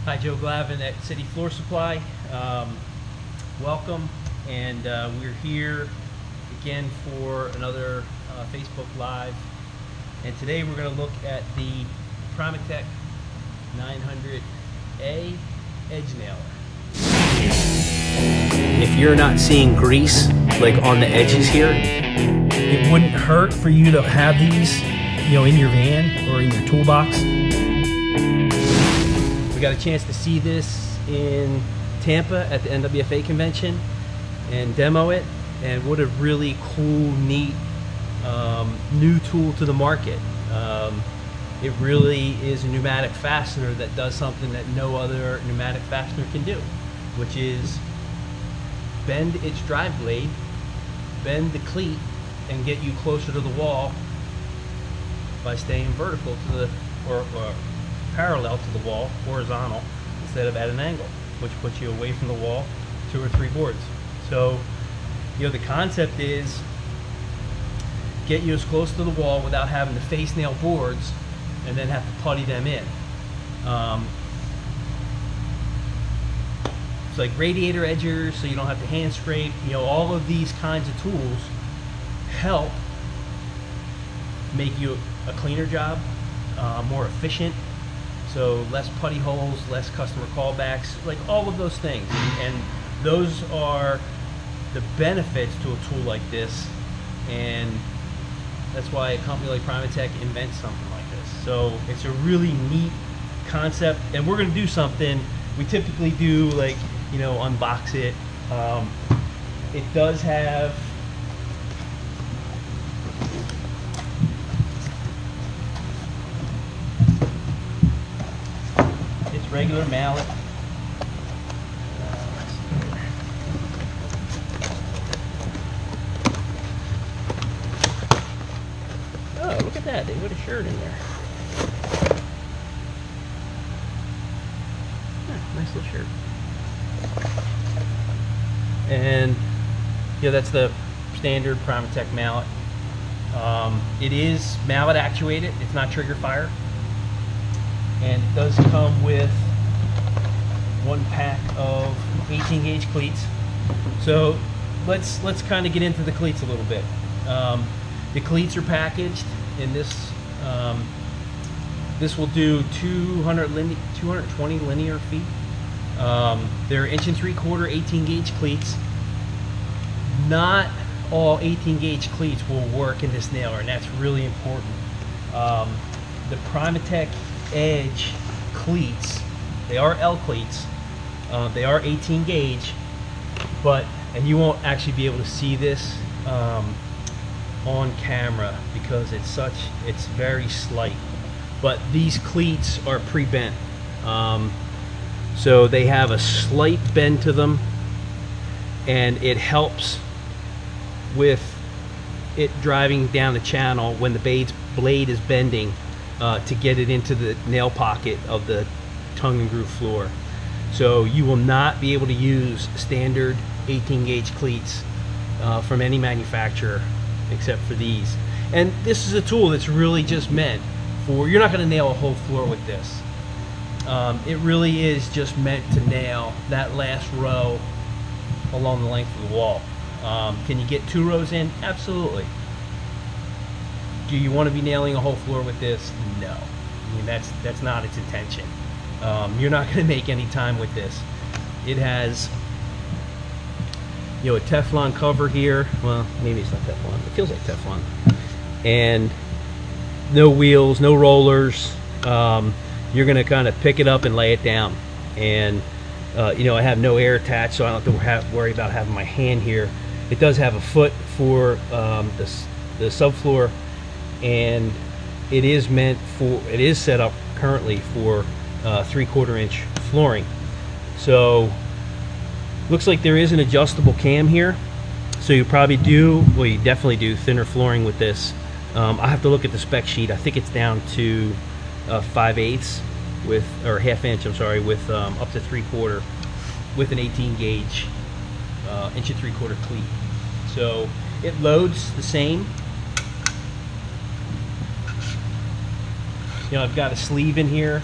Hi, Joe Glavin at City Floor Supply. Welcome, and we're here again for another Facebook Live. And today we're going to look at the Primatech 900A edge nailer. If you're not seeing grease like on the edges here, it wouldn't hurt for you to have these, in your van or in your toolbox. We got a chance to see this in Tampa at the NWFA convention and demo it, and what a really cool, neat new tool to the market. It really is a pneumatic fastener that does something that no other pneumatic fastener can do, which is bend its drive blade, bend the cleat, and get you closer to the wall by staying vertical to the or parallel to the wall, horizontal, instead of at an angle, which puts you away from the wall 2 or 3 boards. So, the concept is get you as close to the wall without having to face nail boards and then have to putty them in. It's like radiator edgers, so you don't have to hand scrape. All of these kinds of tools help make you a cleaner job, more efficient. So less putty holes, less customer callbacks, like all of those things. And those are the benefits to a tool like this. And that's why a company like Primatech invents something like this. So it's a really neat concept. And we're going to do something. We typically do unbox it. It does have regular mallet. Oh, look at that. They put a shirt in there. Nice little shirt. And that's the standard Primatech mallet. It is mallet actuated. It's not trigger fire. And it does come with 1 pack of 18 gauge cleats. So let's kind of get into the cleats a little bit. The cleats are packaged in this. This will do 220 linear feet. They're 1 3/4 18 gauge cleats. Not all 18 gauge cleats will work in this nailer, and that's really important. The Primatech Edge cleats, they are L cleats, they are 18 gauge, and you won't actually be able to see this on camera because it's very slight, but these cleats are pre-bent, so they have a slight bend to them, and it helps with it driving down the channel when the blade is bending, to get it into the nail pocket of the tongue and groove floor. So you will not be able to use standard 18 gauge cleats from any manufacturer except for these. And this is a tool that's really just meant for, you're not going to nail a whole floor with this. It really is just meant to nail that last row along the length of the wall. Can you get 2 rows in? Absolutely. Do you want to be nailing a whole floor with this? No. I mean, that's not its intention. You're not going to make any time with this. It has, a Teflon cover here. Well, maybe it's not Teflon. It feels like Teflon. And no wheels, no rollers. You're going to kind of pick it up and lay it down. And I have no air attached, so I don't have to worry about having my hand here. It does have a foot for the subfloor. And it is set up currently for 3/4 inch flooring. So looks like there is an adjustable cam here. So you definitely do thinner flooring with this. I have to look at the spec sheet. I think it's down to 5/8 or 1/2 inch. I'm sorry, with up to 3/4 with an 18 gauge 1 3/4 cleat. So it loads the same. I've got a sleeve in here,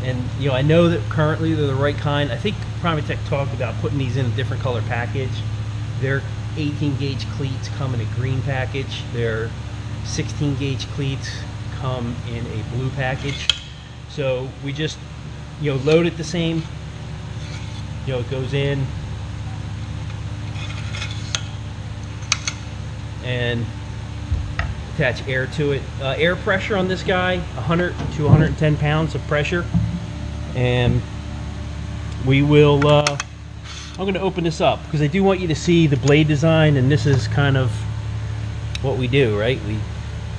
And you know, I know that currently they're the right kind. I think Primatech talked about putting these in a different color package. Their 18 gauge cleats come in a green package. Their 16 gauge cleats come in a blue package. So we just, you know, load it the same. You know, it goes in and attach air to it. Air pressure on this guy, 100 to 110 pounds of pressure. And we will, I'm going to open this up because I do want you to see the blade design, and this is kind of what we do, right? We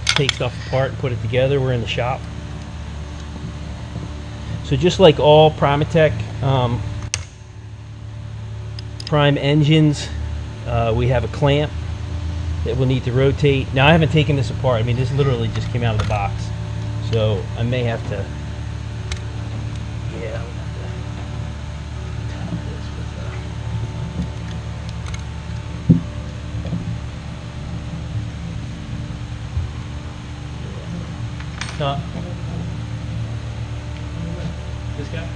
take stuff apart and put it together. We're in the shop. So just like all Primatech prime engines, we have a clamp that we'll need to rotate. Now I haven't taken this apart. I mean, this literally just came out of the box, so I may have to, yeah, I'll have to tie this with this guy.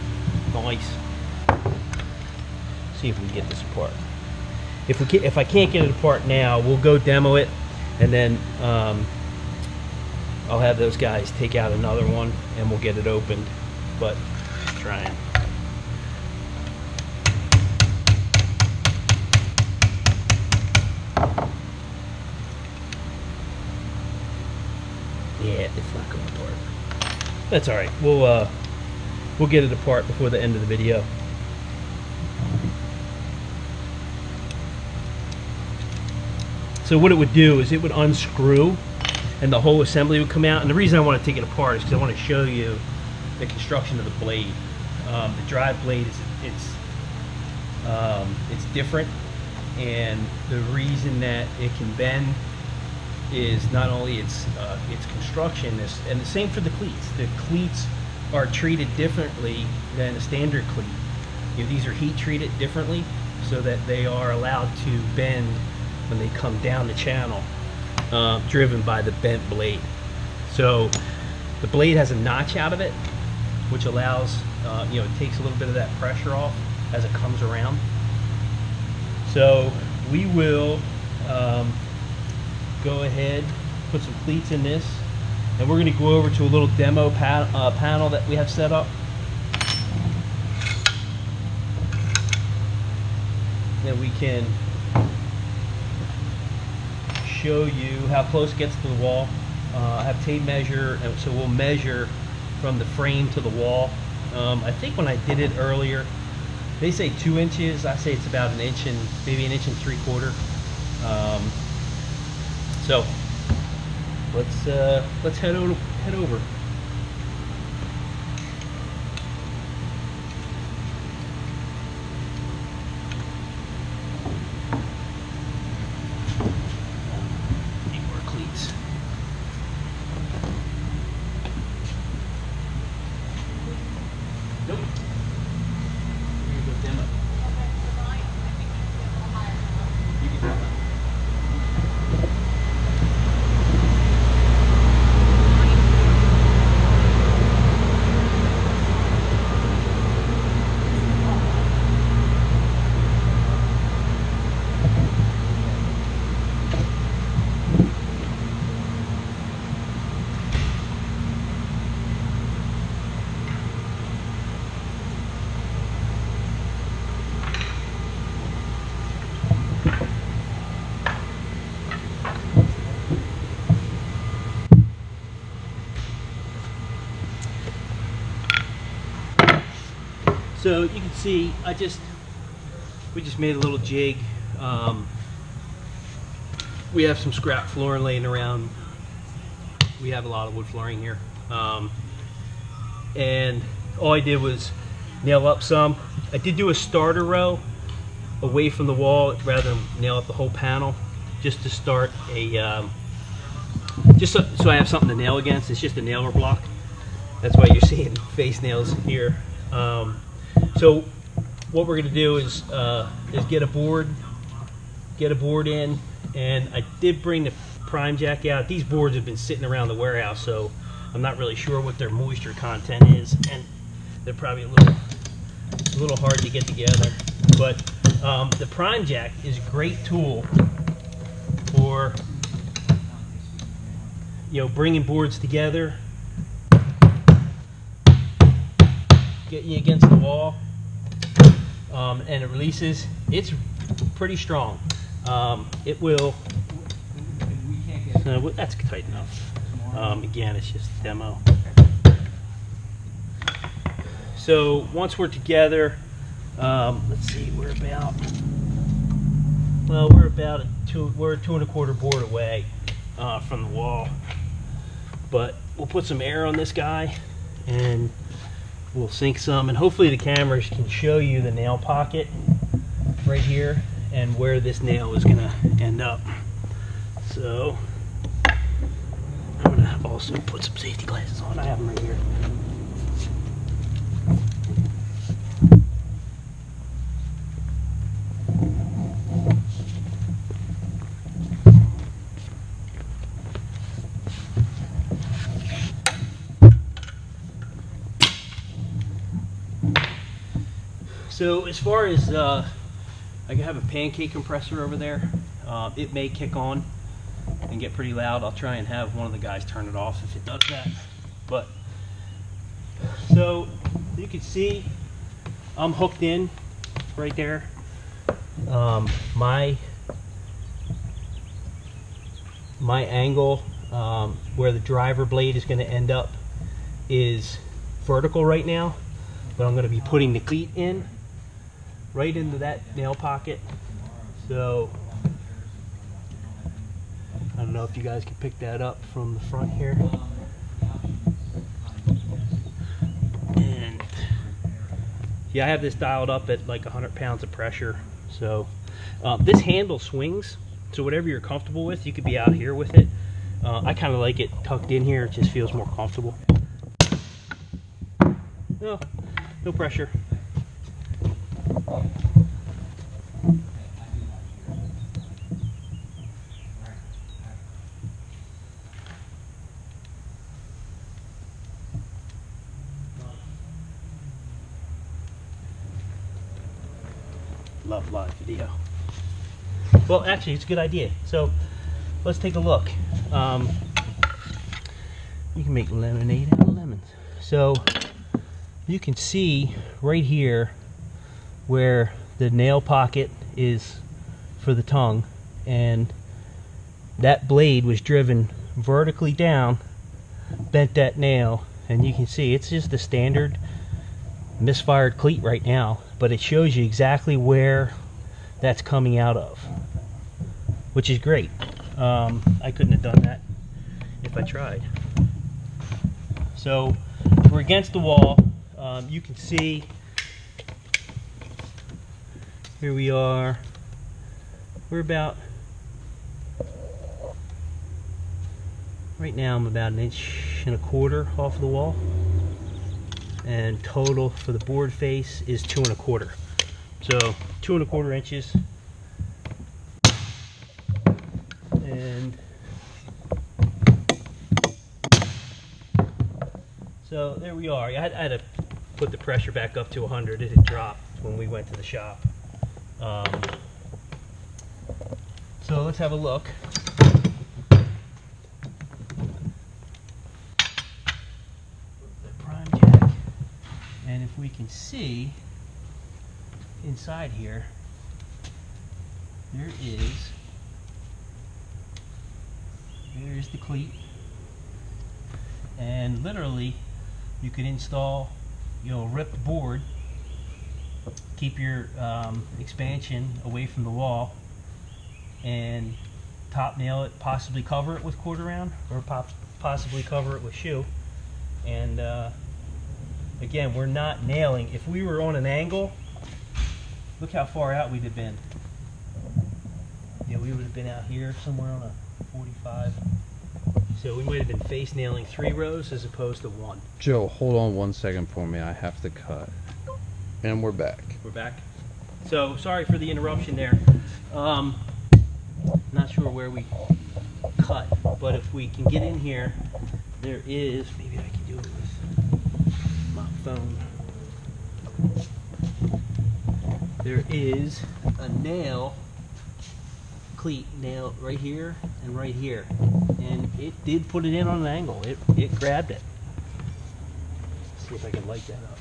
Nice. See if we can get this apart. If I can't get it apart now, we'll go demo it, and then I'll have those guys take out another one and we'll get it opened. But trying. Yeah, it's not going apart. That's all right. We'll get it apart before the end of the video. So what it would do is it would unscrew and the whole assembly would come out. And the reason I want to take it apart is because I want to show you the construction of the blade. The drive blade is it's different, and the reason that it can bend is not only its construction, and the same for the cleats. The cleats are treated differently than a standard cleat. You know, these are heat treated differently so that they are allowed to bend when they come down the channel, driven by the bent blade. So the blade has a notch out of it, which allows, you know, it takes a little bit of that pressure off as it comes around. So we will go ahead, put some cleats in this, and we're going to go over to a little demo panel that we have set up. Then we can show you how close it gets to the wall. I have tape measure, and so we'll measure from the frame to the wall. I think when I did it earlier, they say 2 inches. I say it's about an inch and maybe an inch and 3/4. So let's head over. So you can see, we just made a little jig. We have some scrap flooring laying around. We have a lot of wood flooring here. And all I did was nail up some. I did do a starter row away from the wall rather than nail up the whole panel, just to start a, just so I have something to nail against. It's just a nailer block. That's why you're seeing face nails here. So what we're going to do is get a board in, and I did bring the prime jack out. These boards have been sitting around the warehouse, so I'm not really sure what their moisture content is, and they're probably a little hard to get together. But the Prime Jack is a great tool for, you know, bringing boards together, getting you against the wall, and it releases. It's pretty strong. It will. That's tight enough. Again, it's just a demo. So once we're together, let's see, we're about a 2 1/4 board away from the wall. But we'll put some air on this guy and we'll sink some, and hopefully the cameras can show you the nail pocket right here and where this nail is gonna end up. So I'm gonna also put some safety glasses on. I have them right here. So as far as, I have a pancake compressor over there. It may kick on and get pretty loud. I'll try and have one of the guys turn it off if it does that. But, so you can see I'm hooked in right there. My angle where the driver blade is going to end up is vertical right now, but I'm going to be putting the cleat in right into that nail pocket. So I don't know if you guys can pick that up from the front here. And yeah, I have this dialed up at like 100 pounds of pressure. So this handle swings, so whatever you're comfortable with, you could be out here with it. I kind of like it tucked in here. It just feels more comfortable. No pressure. Love live video. Well, actually, it's a good idea. So let's take a look. You can make lemonade out of lemons. So you can see right here where the nail pocket is for the tongue, and that blade was driven vertically down, bent that nail, and you can see it's just a standard misfired cleat right now, but it shows you exactly where that's coming out of, which is great. I couldn't have done that if I tried. So we're against the wall. You can see here we are. We're about, right now I'm about 1.25 inches off the wall, and total for the board face is 2.25. So 2.25 inches. And so there we are. I had to put the pressure back up to 100. It had dropped when we went to the shop. So let's have a look. The Prime Jack, and if we can see inside here, there's the cleat, and literally you could install, rip the board, keep your expansion away from the wall, and top nail it, possibly cover it with quarter round, or possibly cover it with shoe. And again, we're not nailing. If we were on an angle, look how far out we'd have been. We would have been out here somewhere on a 45. So we might have been face nailing 3 rows as opposed to 1. Joe, hold on 1 second for me. I have to cut. And we're back. We're back. So sorry for the interruption there. Not sure where we cut, but if we can get in here, there is, maybe I can do it with my phone. there is a nail, cleat nail right here and right here, and it did put it in on an angle. It grabbed it. Let's see if I can light that up.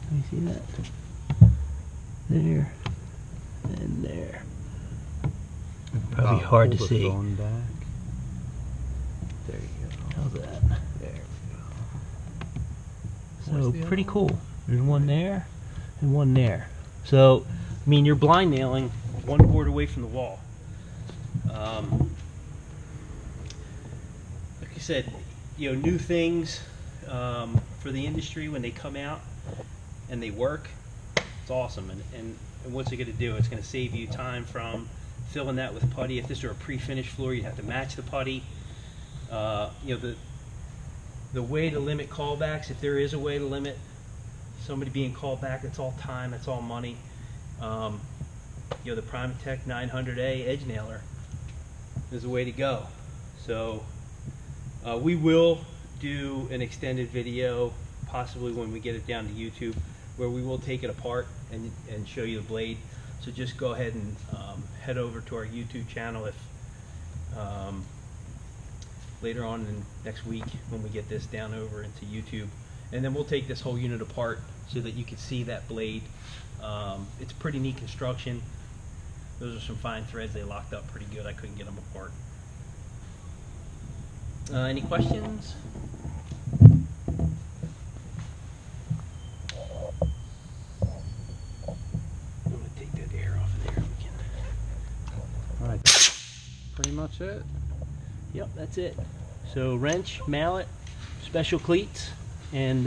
Let me see that. There and there. Probably hard to Pull the see. phone back. There you go. How's that? There we So the pretty other cool. There's one there and one there. So, I mean, you're blind nailing one board away from the wall. Like I said, you know, new things for the industry when they come out and they work, it's awesome. And what's it going to do? It's going to save you time from filling that with putty. If this were a pre-finished floor, you'd have to match the putty. You know, the way to limit callbacks, if there is a way to limit somebody being called back, it's all time, it's all money. You know, the Primatech Q900A edge nailer is the way to go. So we will do an extended video, possibly when we get it down to YouTube, where we will take it apart and show you the blade. So just go ahead and head over to our YouTube channel if later on in next week when we get this down over into YouTube, and then we'll take this whole unit apart so that you can see that blade. It's pretty neat construction. Those are some fine threads. They locked up pretty good. I couldn't get them apart. Any questions? I'm gonna take that air off of there. We can... All right. Pretty much it. Yep, that's it. So wrench, mallet, special cleats, and